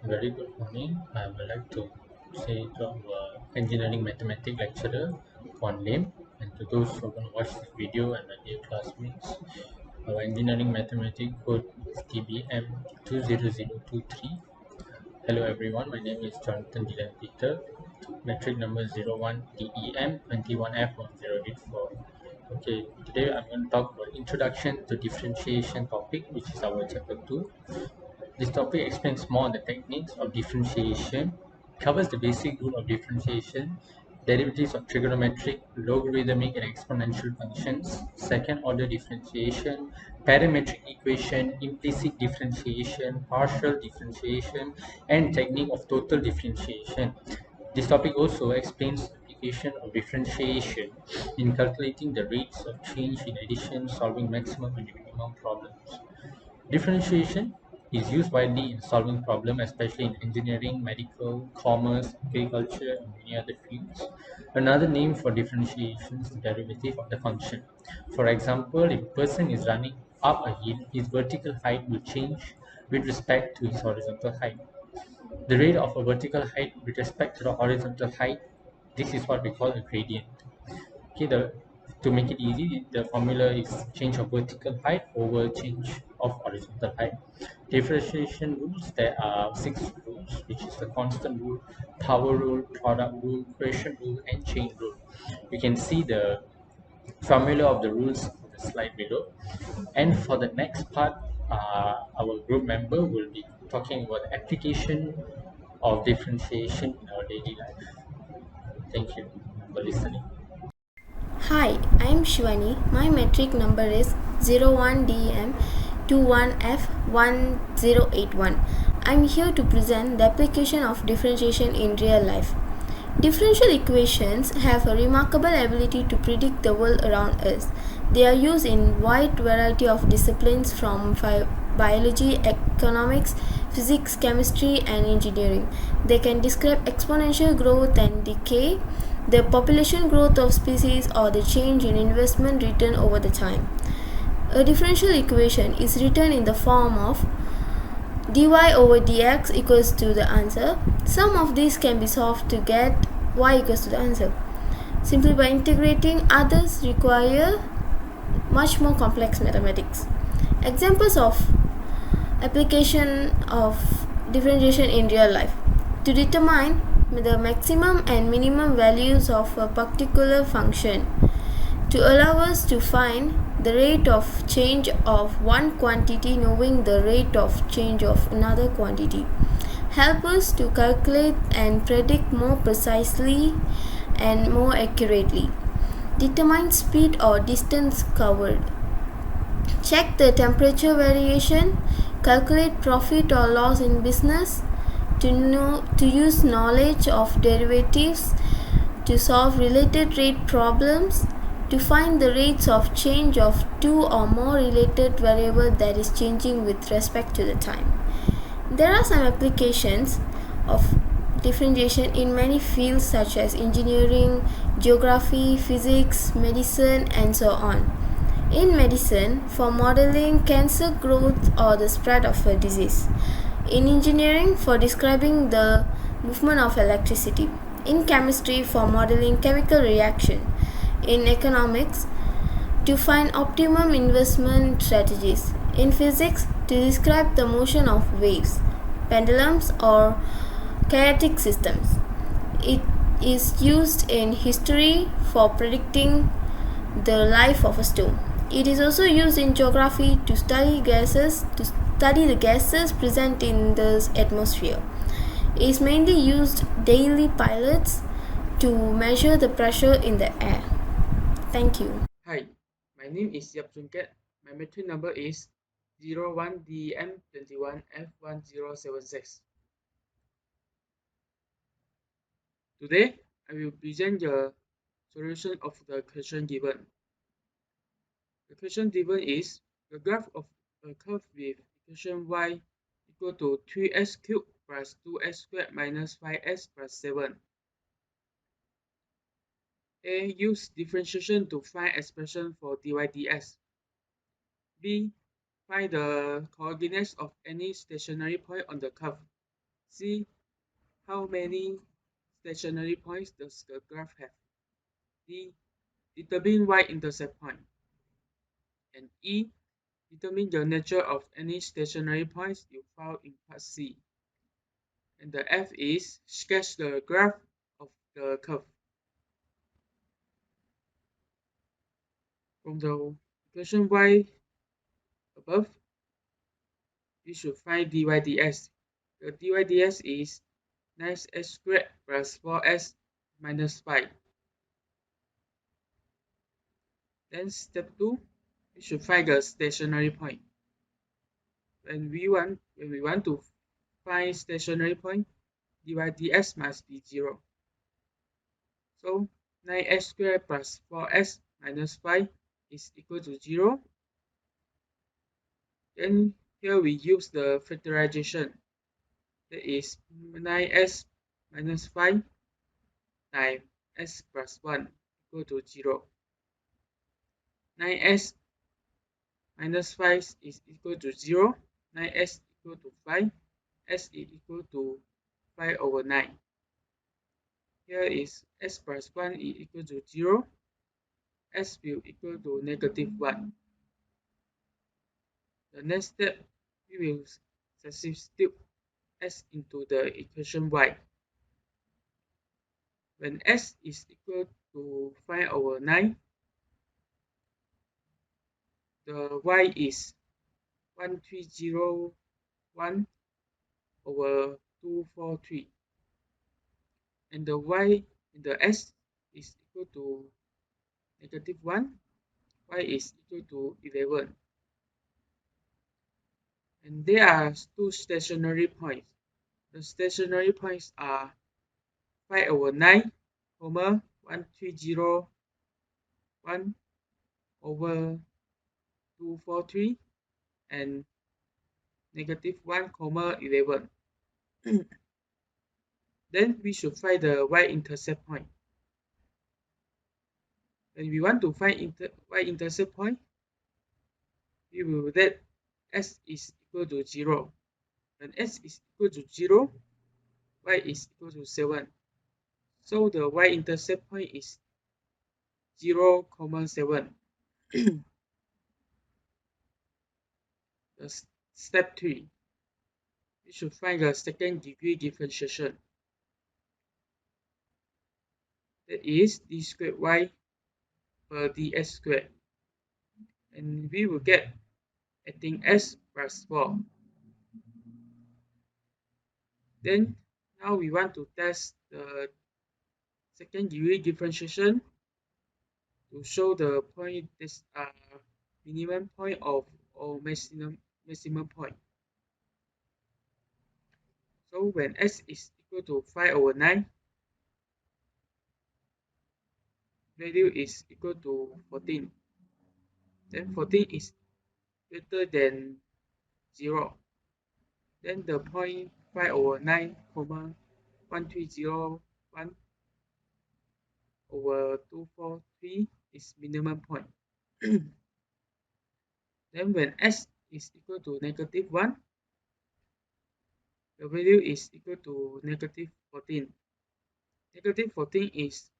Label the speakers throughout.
Speaker 1: Very good morning. I would like to say to our engineering mathematics lecturer, Kuan Lim, and to those who are going to watch this video and my dear classmates. Our engineering mathematics code is TBM 20023. Hello everyone, my name is Jonathan Dylan Peter, metric number 01DEM21F1084. Okay, today I'm going to talk about introduction to differentiation topic, which is our chapter 2. This topic explains more on the techniques of differentiation, covers the basic rule of differentiation, derivatives of trigonometric, logarithmic, and exponential functions, second order differentiation, parametric equation, implicit differentiation, partial differentiation, and technique of total differentiation. This topic also explains the application of differentiation in calculating the rates of change in addition, solving maximum and minimum problems. Differentiation is used widely in solving problems, especially in engineering, medical, commerce, agriculture, and many other fields. Another name for differentiation is the derivative of the function. For example, if a person is running up a hill, his vertical height will change with respect to his horizontal height. The rate of a vertical height with respect to the horizontal height, this is what we call a gradient. Okay, to make it easy, the formula is change of vertical height over change of horizontal height. Differentiation rules, there are 6 rules, which is the constant rule, power rule, product rule, quotient rule, and chain rule. You can see the formula of the rules in the slide below. And for the next part, our group member will be talking about the application of differentiation in our daily life. Thank you for listening.
Speaker 2: Hi, I'm SHIWAANI. My metric number is 01DM21F1081. I'm here to present the application of differentiation in real life. Differential equations have a remarkable ability to predict the world around us. They are used in wide variety of disciplines from biology, economics, physics, chemistry, and engineering. They can describe exponential growth and decay, the population growth of species, or the change in investment return over the time. A differential equation is written in the form of dy over dx equals to the answer. Some of these can be solved to get y equals to the answer. Simply by integrating, others require much more complex mathematics. Examples of application of differentiation in real life. To determine the maximum and minimum values of a particular function, to allow us to find the rate of change of one quantity knowing the rate of change of another quantity, help us to calculate and predict more precisely and more accurately, determine speed or distance covered, check the temperature variation, calculate profit or loss in business, to use knowledge of derivatives, to solve related rate problems, to find the rates of change of two or more related variables that is changing with respect to the time. There are some applications of differentiation in many fields such as engineering, geography, physics, medicine, and so on. In medicine, for modeling cancer growth or the spread of a disease. In engineering, for describing the movement of electricity. In chemistry, for modeling chemical reaction. In economics, to find optimum investment strategies. In physics, to describe the motion of waves, pendulums, or chaotic systems. It is used in history for predicting the life of a stone. It is also used in geography to study the gases present in the atmosphere. It is mainly used daily pilots to measure the pressure in the air. Thank you.
Speaker 3: Hi, my name is Yap Sunket. My metric number is 01DM21F1076. Today, I will present the solution of the question given. The question given is the graph of a curve with equation y equal to 3x cubed plus 2x squared minus 5x plus 7. A. Use differentiation to find expression for dy dx. B. Find the coordinates of any stationary point on the curve. C. How many stationary points does the graph have? D. Determine y-intercept point. And E. Determine the nature of any stationary points you found in part C. And the F is sketch the graph of the curve. From the equation y above, we should find dy ds. The dy ds is 9s squared plus 4s minus 5. Then step 2, we should find the stationary point. When we want to find stationary point, dy ds must be 0. So 9s squared plus 4s minus 5 is equal to 0. Then here we use the factorization. That is 9s minus 5 times s plus 1 equal to 0. 9s minus 5 is equal to 0. 9s equal to 5. S is equal to 5 over 9. Here is s plus 1 is equal to 0. S will equal to negative 1. The next step, we will substitute s into the equation y. When s is equal to 5 over 9, the y is 1301 over 243. And the y in the s is equal to negative 1. Y is equal to 11. And there are two stationary points. The stationary points are 5 over 9, 1301 over 243, and negative 1, 11. Then we should find the y-intercept point. When we want to find y-intercept point, we will let s is equal to 0. When s is equal to 0, y is equal to 7. So the y-intercept point is 0, 7. Step 3. We should find the second degree differentiation. That is d squared y per ds squared. And we will get adding s plus 4. Then now we want to test the second degree differentiation to show the point this minimum point or maximum point. So when s is equal to 5 over 9, value is equal to 14. Then 14 is greater than 0. Then the point 5 over 9, 1301 over 243 is minimum point. Then when s is equal to negative 1, the value is equal to negative 14. Negative 14 is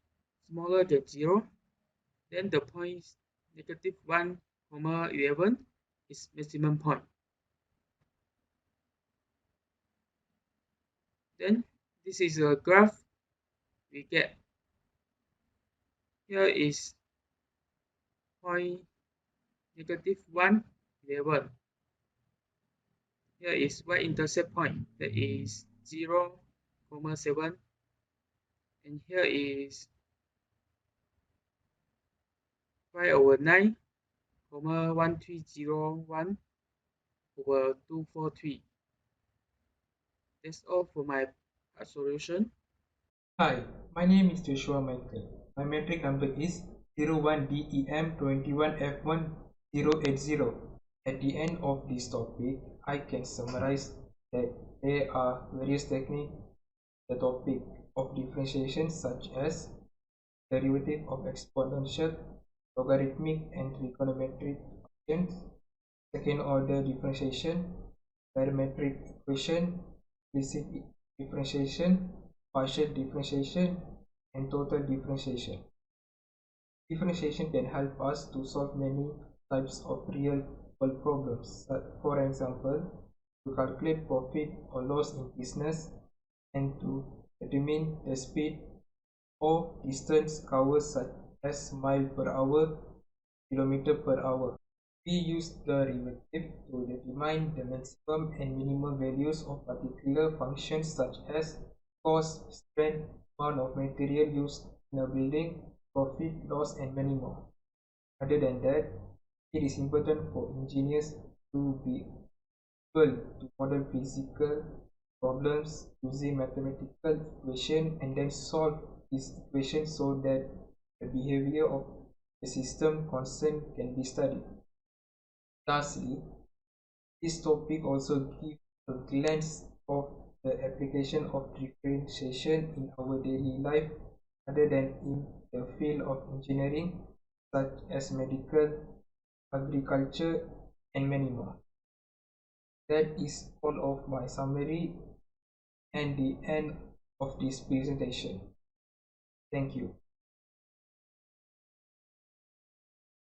Speaker 3: smaller than 0. Then the point negative 1, 11 is maximum point. Then this is a graph we get. Here is point negative 1, 11. Here is y-intercept point, that is 0, 7. And here is 5 over 9, 1301 over 243. That's all for my solution.
Speaker 4: Hi, my name is Joshua Michael. My metric number is 01DEM21F1080. At the end of this topic, I can summarize that there are various techniques the topic of differentiation such as derivative of exponential, logarithmic and trigonometric functions, second order differentiation, parametric equation, implicit differentiation, partial differentiation, and total differentiation. Differentiation can help us to solve many types of real-world problems. For example, to calculate profit or loss in business and to determine the speed or distance covered such as mile per hour, kilometer per hour. We use the derivative to determine the maximum and minimum values of particular functions such as cost, strength, amount of material used in a building, profit, loss, and many more. Other than that, it is important for engineers to be able to model physical problems using mathematical equation and then solve these equations so that the behavior of the system concerned can be studied. Lastly, this topic also gives a glance of the application of differentiation in our daily life other than in the field of engineering such as medical, agriculture, and many more. That is all of my summary and the end of this presentation. Thank you.